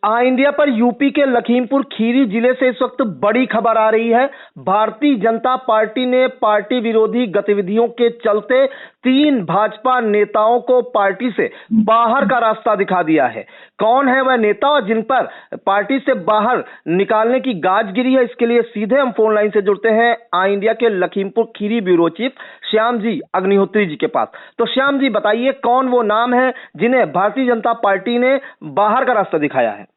India पर UP के लखीमपुर खीरी जिले से इस वक्त बड़ी खबर आ रही है। भारतीय जनता पार्टी ने पार्टी विरोधी गतिविधियों के चलते 3 भाजपा नेताओं को पार्टी से बाहर का रास्ता दिखा दिया है। कौन है वह नेता और जिन पर पार्टी से बाहर निकालने की गाज गिरी है, इसके लिए सीधे हम फोन लाइन से जुड़ते हैं इंडिया के लखीमपुर खीरी ब्यूरो चीफ श्याम जी अग्निहोत्री जी के पास। तो श्याम जी बताइए, कौन वो नाम है जिन्हें भारतीय जनता पार्टी ने बाहर का रास्ता दिखाया है?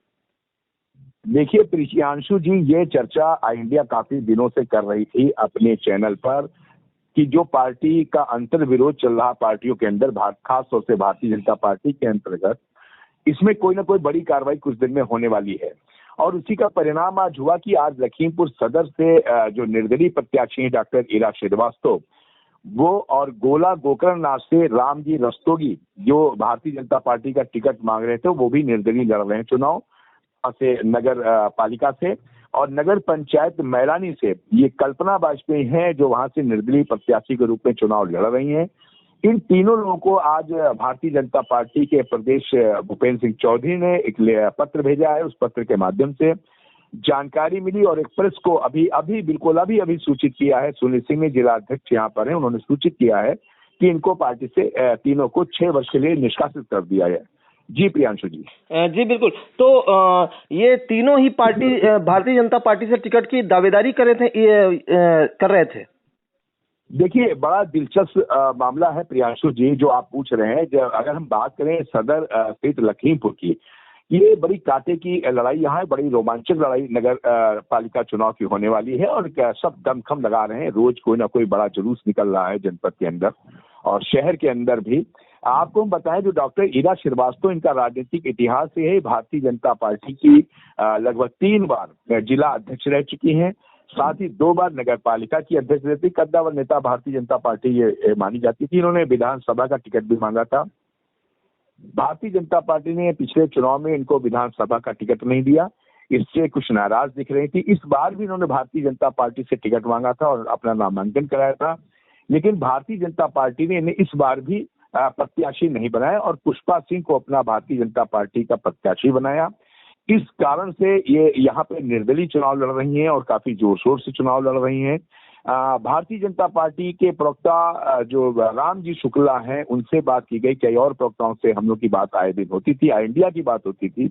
देखिए प्रियांशु जी, ये चर्चा इंडिया काफी दिनों से कर रही थी अपने चैनल पर कि जो पार्टी का अंतर विरोध चल रहा पार्टियों के अंदर, खास तौर से भारतीय जनता पार्टी के अंतर्गत, इसमें कोई ना कोई बड़ी कार्रवाई कुछ दिन में होने वाली है। और उसी का परिणाम आज हुआ कि आज लखीमपुर सदर से जो निर्दलीय प्रत्याशी हैं डॉक्टर ईरा श्रीवास्तव, वो और गोला गोकर्णनाथ से रामजी रस्तोगी, जो भारतीय जनता पार्टी का टिकट मांग रहे थे, वो भी निर्दलीय लड़ रहे हैं चुनाव से नगर पालिका से। और नगर पंचायत मैलानी से ये कल्पना वाजपेयी हैं जो वहां से निर्दलीय प्रत्याशी के रूप में चुनाव लड़ रही हैं। इन तीनों लोगों को आज भारतीय जनता पार्टी के प्रदेश भूपेंद्र सिंह चौधरी ने एक पत्र भेजा है। उस पत्र के माध्यम से जानकारी मिली और एक प्रेस को अभी सूचित किया है। सुनील सिंह ने, जिला अध्यक्ष यहाँ पर है, उन्होंने सूचित किया है कि इनको पार्टी से तीनों को 6 वर्ष के लिए निष्कासित कर दिया है। जी प्रियांशु जी। जी बिल्कुल। तो ये तीनों ही पार्टी भारतीय जनता पार्टी से टिकट की दावेदारी कर रहे थे। देखिए, बड़ा दिलचस्प मामला है प्रियांशु जी जो आप पूछ रहे हैं। अगर हम बात करें सदर स्थित लखीमपुर की, ये बड़ी कांटे की लड़ाई यहाँ है, बड़ी रोमांचक लड़ाई नगर पालिका चुनाव की होने वाली है। और सब दमखम लगा रहे हैं, रोज कोई ना कोई बड़ा जुलूस निकल रहा है जनपद के अंदर और शहर के अंदर भी। आपको हम बताएं, जो डॉक्टर ईरा श्रीवास्तव, इनका राजनीतिक इतिहास है। भारतीय जनता पार्टी की लगभग 3 बार जिला अध्यक्ष रह चुकी हैं, साथ ही 2 बार नगर पालिका की अध्यक्ष रहती। कद्दावर नेता भारतीय जनता पार्टी ये मानी जाती थी। इन्होंने विधानसभा का टिकट भी मांगा था। भारतीय जनता पार्टी ने पिछले चुनाव में इनको विधानसभा का टिकट नहीं दिया, इससे कुछ नाराज दिख रही थी। इस बार भी इन्होंने भारतीय जनता पार्टी से टिकट मांगा था और अपना नामांकन कराया था, लेकिन भारतीय जनता पार्टी ने इन्हें इस बार भी प्रत्याशी नहीं बनाया और पुष्पा सिंह को अपना भारतीय जनता पार्टी का प्रत्याशी बनाया। इस कारण से ये यहाँ पे निर्दलीय चुनाव लड़ रही हैं और काफी जोर शोर से चुनाव लड़ रही हैं। भारतीय जनता पार्टी के प्रवक्ता जो रामजी शुक्ला हैं, उनसे बात की गई। कई और प्रवक्ताओं से हम लोग की बात आए दिन होती थी, इंडिया की बात होती थी।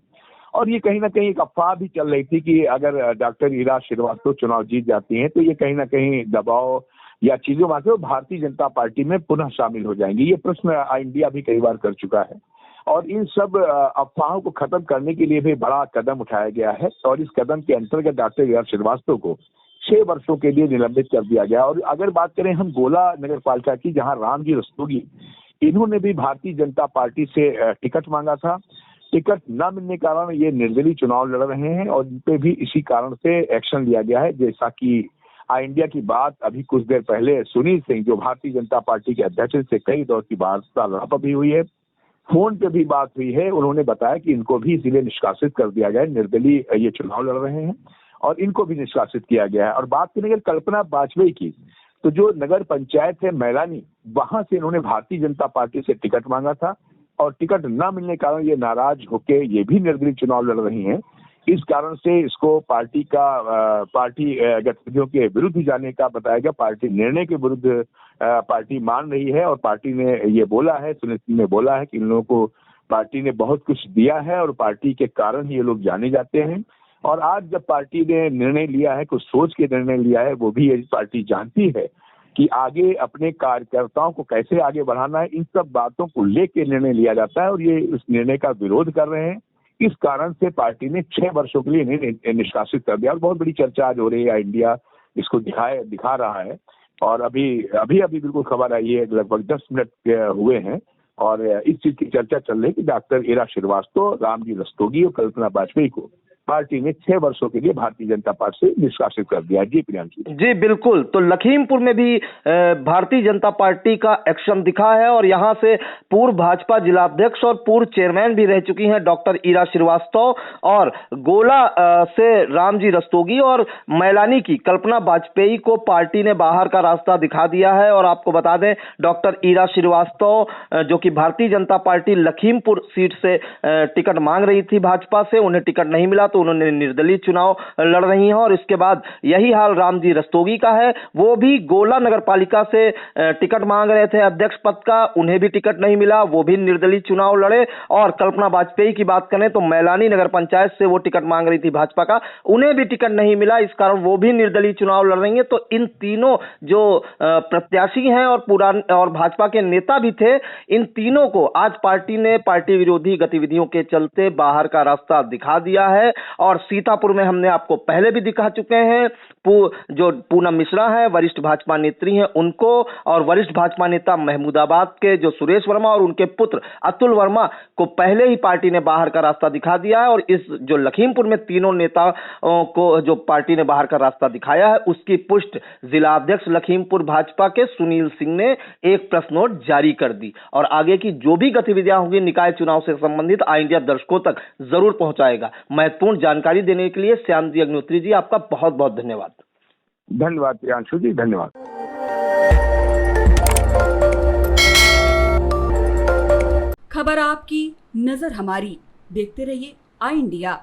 और ये कहीं ना कहीं एक अफवाह भी चल रही थी कि अगर डॉक्टर ईरा श्रीवास्तव चुनाव जीत जाती हैं तो ये कहीं ना कहीं दबाव या चीजों में भारतीय जनता पार्टी में पुनः शामिल हो जाएंगी। ये प्रश्न इंडिया भी कई बार कर चुका है और इन सब अफवाहों को खत्म करने के लिए भी बड़ा कदम उठाया गया है। और इस कदम के अंतर्गत डॉक्टर ईरा श्रीवास्तव को 6 वर्षों के लिए निलंबित कर दिया गया। और अगर बात करें हम गोला नगर पालिका की, जहां रामजी रस्तोगी, इन्होंने भी भारतीय जनता पार्टी से टिकट मांगा था। टिकट न मिलने के कारण ये निर्दलीय चुनाव लड़ रहे हैं और इन पे भी इसी कारण से एक्शन लिया गया है। जैसा कि इंडिया की बात अभी कुछ देर पहले सुनील सिंह, जो भारतीय जनता पार्टी के अध्यक्ष, से कई दौर की वार्तालाप भी हुई है, फोन पे भी बात हुई है। उन्होंने बताया कि इनको भी इसलिए निष्कासित कर दिया गया है, निर्दलीय ये चुनाव लड़ रहे हैं और इनको भी निष्कासित किया गया है। और बात करेंगे कल्पना वाजपेयी की, तो जो नगर पंचायत है मैलानी, वहां से इन्होंने भारतीय जनता पार्टी से टिकट मांगा था और टिकट न मिलने के कारण ये नाराज होके ये भी निर्दलीय चुनाव लड़ रही हैं। इस कारण से इसको पार्टी गतिविधियों के विरुद्ध जाने का बताया गया। पार्टी निर्णय के विरुद्ध पार्टी मान रही है और पार्टी ने ये बोला है, सुनील सिंह ने बोला है कि इन लोगों को पार्टी ने बहुत कुछ दिया है और पार्टी के कारण ही ये लोग जाने जाते हैं। और आज जब पार्टी ने निर्णय लिया है, कुछ सोच के निर्णय लिया है, वो भी ये पार्टी जानती है कि आगे अपने कार्यकर्ताओं को कैसे आगे बढ़ाना है, इन सब बातों को लेकर निर्णय लिया जाता है और ये उस निर्णय का विरोध कर रहे हैं। इस कारण से पार्टी ने 6 वर्षों के लिए इन्हें निष्कासित कर दिया और बहुत बड़ी चर्चा आज हो रही है। इंडिया इसको दिखा रहा है और अभी बिल्कुल खबर आई है, लगभग 10 मिनट हुए हैं और इस चीज की चर्चा चल रही है कि डॉक्टर ईरा श्रीवास्तव, रामजी रस्तोगी और कल्पना वाजपेयी को पार्टी ने 6 वर्षों के लिए भारतीय जनता पार्टी से निष्कासित कर दिया। जी प्रियांशु जी बिल्कुल। तो लखीमपुर में भी भारतीय जनता पार्टी का एक्शन दिखा है और यहां से पूर्व भाजपा जिलाध्यक्ष और पूर्व चेयरमैन भी रह चुकी हैं डॉक्टर ईरा श्रीवास्तव, और गोला से रामजी रस्तोगी और मैलानी की कल्पना वाजपेयी को पार्टी ने बाहर का रास्ता दिखा दिया है। और आपको बता दें, डॉक्टर ईरा श्रीवास्तव जो कि भारतीय जनता पार्टी लखीमपुर सीट से टिकट मांग रही थी भाजपा से, उन्हें टिकट नहीं मिला तो उन्होंने निर्दलीय चुनाव लड़ रही हैं। और इसके बाद यही हाल रामजी रस्तोगी का है, वो भी गोला नगर पालिका से टिकट मांग रहे थे अध्यक्ष पद का, उन्हें भी टिकट नहीं मिला, वो भी निर्दलीय चुनाव लड़े। और कल्पना वाजपेयी की बात करें तो मैलानी नगर पंचायत से वो टिकट मांग रही थी भाजपा का, उन्हें भी टिकट नहीं मिला, इस कारण वो भी निर्दलीय चुनाव लड़ रही हैं। तो इन तीनों जो प्रत्याशी हैं और भाजपा के नेता भी थे, इन तीनों को आज पार्टी ने पार्टी विरोधी गतिविधियों के चलते बाहर का रास्ता दिखा दिया है। और सीतापुर में हमने आपको पहले भी दिखा चुके हैं, जो पूनम मिश्रा है वरिष्ठ भाजपा नेत्री हैं उनको, और वरिष्ठ भाजपा नेता महमूदाबाद के जो सुरेश वर्मा और उनके पुत्र अतुल वर्मा को पहले ही पार्टी ने बाहर का रास्ता दिखा दिया है। और इस जो लखीमपुर में तीनों नेताओं को जो पार्टी ने बाहर का रास्ता दिखाया है, उसकी पुष्टि जिला अध्यक्ष लखीमपुर भाजपा के सुनील सिंह ने एक प्रेस नोट जारी कर दी। और आगे की जो भी गतिविधियां होंगी निकाय चुनाव से संबंधित आई इंडिया दर्शकों तक जरूर पहुंचाएगा। महत्वपूर्ण जानकारी देने के लिए श्याम जी अग्निहोत्री जी आपका बहुत बहुत धन्यवाद। धन्यवाद प्रियांशु जी, धन्यवाद। खबर आपकी, नजर हमारी। देखते रहिए आई इंडिया।